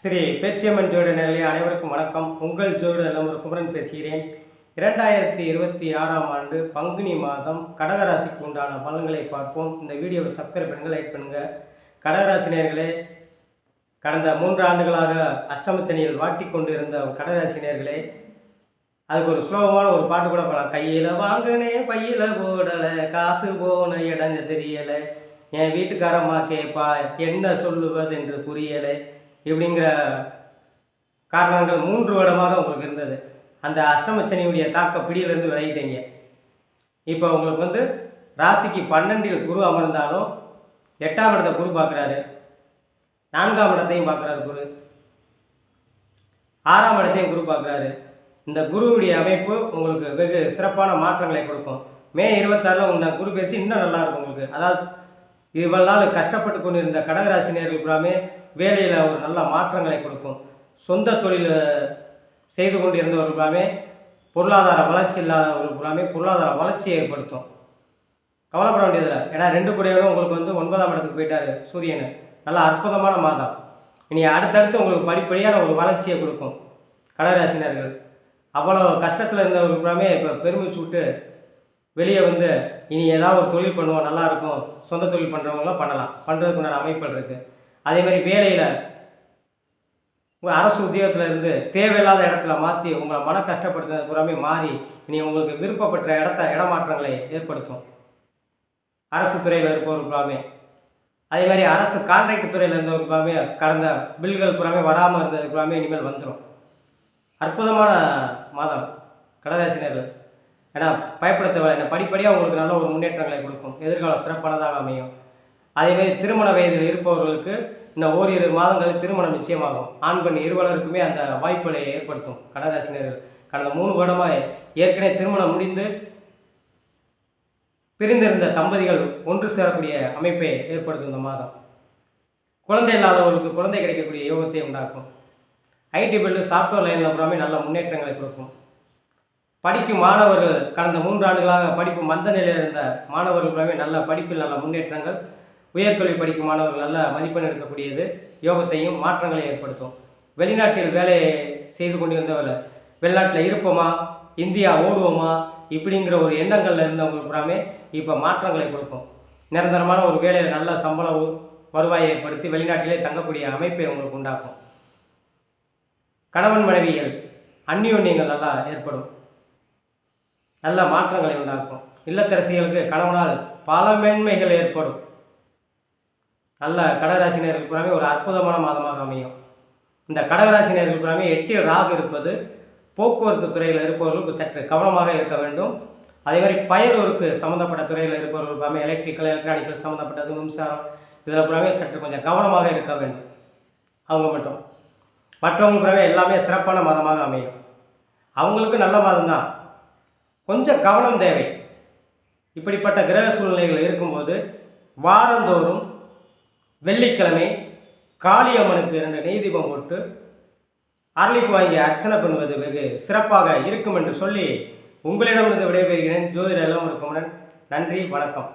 ஸ்ரீ பேச்சியம்மன் ஜோடி நிலைய அனைவருக்கும் வணக்கம். உங்கள் ஜோடு நல்லமுறை குமரன் பேசுகிறேன். 2026ஆம் ஆண்டு பங்குனி மாதம் கடகராசிக்கு உண்டான பலன்களை பார்ப்போம். இந்த வீடியோவை சப்ஸ்கிரைப் பண்ணுங்கள், லைக் பண்ணுங்கள். கடகராசி நேயர்களே, கடந்த 3 ஆண்டுகளாக அஷ்டமச்சனியில் வாட்டி கொண்டு இருந்த கடகராசி நேயர்களே, அதுக்கு ஒரு சுலபமான ஒரு பாட்டு கூட போகலாம். கையில் வாங்கினே பையில் போடலை, காசு போன இடங்க தெரியலை, என் வீட்டுக்காரம்மா கேட்பா என்ன சொல்லுவது என்று புரியலை இப்படிங்கிற காரணங்கள் 3 வருடமாக உங்களுக்கு இருந்தது. அந்த அஷ்டமச்சனியுடைய தாக்க பிடியிலிருந்து விலகிட்டீங்க. இப்போ உங்களுக்கு ராசிக்கு 12இல் குரு அமர்ந்தாலும் 8ஆம் இடத்தை குரு பார்க்குறாரு, 4ஆம் இடத்தையும் பார்க்குறாரு குரு, 6ஆம் இடத்தையும் குரு பார்க்குறாரு. இந்த குருவுடைய அமைப்பு உங்களுக்கு வெகு சிறப்பான மாற்றங்களை கொடுக்கும். மே 26 உங்கள் குரு பேசி இன்னும் நல்லாயிருக்கும் உங்களுக்கு. அதாவது இவ்வளவு நாள் கஷ்டப்பட்டு கொண்டு இருந்த கடகராசினியர்கள் பூராமே வேலையில் ஒரு நல்ல மாற்றங்களை கொடுக்கும். சொந்த தொழில் செய்து கொண்டு இருந்தவர்கள் பூராமே பொருளாதார வளர்ச்சி இல்லாதவர்கள் பூராமே பொருளாதார வளர்ச்சியை ஏற்படுத்தும். கவலைப்பட வேண்டியதில்லை. ஏன்னா 2 கூடையவரும் உங்களுக்கு 9ஆம் இடத்துக்கு போயிட்டார் சூரியன். நல்ல அற்புதமான மாதம். இனி அடுத்தடுத்து உங்களுக்கு படிப்படியான ஒரு வளர்ச்சியை கொடுக்கும். கடகராசினியர்கள் அவ்வளோ கஷ்டத்தில் இருந்தவர்கள் பூராமே இப்போ பெருமை சூட்டு வெளியே இனி ஏதாவது ஒரு தொழில் பண்ணுவோம், நல்லாயிருக்கும், சொந்த தொழில் பண்ணுறவங்களாம் பண்ணலாம், பண்ணுறதுக்கு உண்டான அமைப்புகள் இருக்குது. அதேமாதிரி வேலையில் உங்கள் அரசு உத்தியோகத்தில் இருந்து தேவையில்லாத இடத்துல மாற்றி உங்களை மன கஷ்டப்படுத்துறது பூராமே மாறி இனி உங்களுக்கு விருப்பப்பட்ட இடமாற்றங்களை ஏற்படுத்தும். அரசு துறையில் இருப்பவர் பூராமே, அதே மாதிரி அரசு கான்ட்ராக்ட் துறையில் இருந்தவர் பூராமே கடந்த பில்கள் பூராமே வராமல் இருந்தது பூராமே இனிமேல் வந்துடும். அற்புதமான மாதம் கடகராசினியர்கள். ஏன்னா பயப்பட தேவை. படிப்படியாக உங்களுக்கு நல்ல ஒரு முன்னேற்றங்களை கொடுக்கும். எதிர்காலம் சிறப்பானதாக அமையும். அதேமாதிரி திருமண வயதில் இருப்பவர்களுக்கு இந்த ஓரிரு மாதங்களில் திருமணம் நிச்சயமாகும். ஆண் பெண் இருவலருக்குமே அந்த வாய்ப்புகளை ஏற்படுத்தும். கடகராசினியர்கள் கடந்த 3 வருடமாக ஏற்கனவே திருமணம் முடிந்து பிரிந்திருந்த தம்பதிகள் ஒன்று சேரக்கூடிய அமைப்பை ஏற்படுத்தும் இந்த மாதம். குழந்தை இல்லாதவர்களுக்கு குழந்தை கிடைக்கக்கூடிய யோகத்தை உண்டாக்கும். ஐடி பில்லு சாஃப்ட்வேர் லைனில் பூராமே நல்ல முன்னேற்றங்களை கொடுக்கும். படிக்கும் மாணவர்கள் கடந்த 3 ஆண்டுகளாக படிப்பு மந்த நிலையில் இருந்த மாணவர்கள் பூராமே நல்ல படிப்பில் நல்ல முன்னேற்றங்கள், உயர்கல்வி படிக்கும் மாணவர்கள் நல்ல மதிப்பெண் எடுக்கக்கூடியது யோகத்தையும் மாற்றங்களையும் ஏற்படுத்தும். வெளிநாட்டில் வேலை செய்து கொண்டிருந்தவர்கள் வெளிநாட்டில் இருப்போமா, இந்தியா ஓடுவோமா இப்படிங்கிற ஒரு எண்ணங்களில் இருந்தவங்களுக்கு பூராமே இப்போ மாற்றங்களை கொடுக்கும். நிரந்தரமான ஒரு வேலையில் நல்ல சம்பள வருவாயை ஏற்படுத்தி வெளிநாட்டிலே தங்கக்கூடிய அமைப்பை உங்களுக்கு உண்டாக்கும். கணவன் மனைவிகள் அந்நியோன்யங்கள் நல்லா ஏற்படும். நல்ல மாற்றங்களை உண்டாக்கும். இல்லத்தரசிகளுக்கு கணவனால் பல மேன்மைகள் ஏற்படும். நல்ல கடகராசினியர்கள் பூராமே ஒரு அற்புதமான மாதமாக அமையும். இந்த கடகராசினியர்கள் பூராமே 8இல் ராகு இருப்பது போக்குவரத்து துறையில் இருப்பவர்களுக்கு சற்று கவனமாக இருக்க வேண்டும். அதே மாதிரி பயலூருக்கு சம்மந்தப்பட்ட துறையில் இருப்பவர்கள் பூராமே எலக்ட்ரிக்கல் எலக்ட்ரானிக்கல் சம்மந்தப்பட்டது மின்சாரம் இதில் பூராமே சற்று கொஞ்சம் கவனமாக இருக்க வேண்டும். அவங்க மட்டும் மற்றவங்க பூராமே எல்லாமே சிறப்பான மாதமாக அமையும். அவங்களுக்கு நல்ல மாதம்தான், கொஞ்சம் கவனம் தேவை. இப்படிப்பட்ட கிரக சூழ்நிலைகள் இருக்கும்போது வாரந்தோறும் வெள்ளிக்கிழமை காளியம்மனுக்கு 2 நெய் தீபம் போட்டு அரளிப்பு வாங்கி அர்ச்சனை பண்ணுவது வெகு சிறப்பாக இருக்கும் என்று சொல்லி உங்களிடமிருந்து விடைபெறுகிறேன். ஜோதிட நல்லமுறை குமரன். நன்றி, வணக்கம்.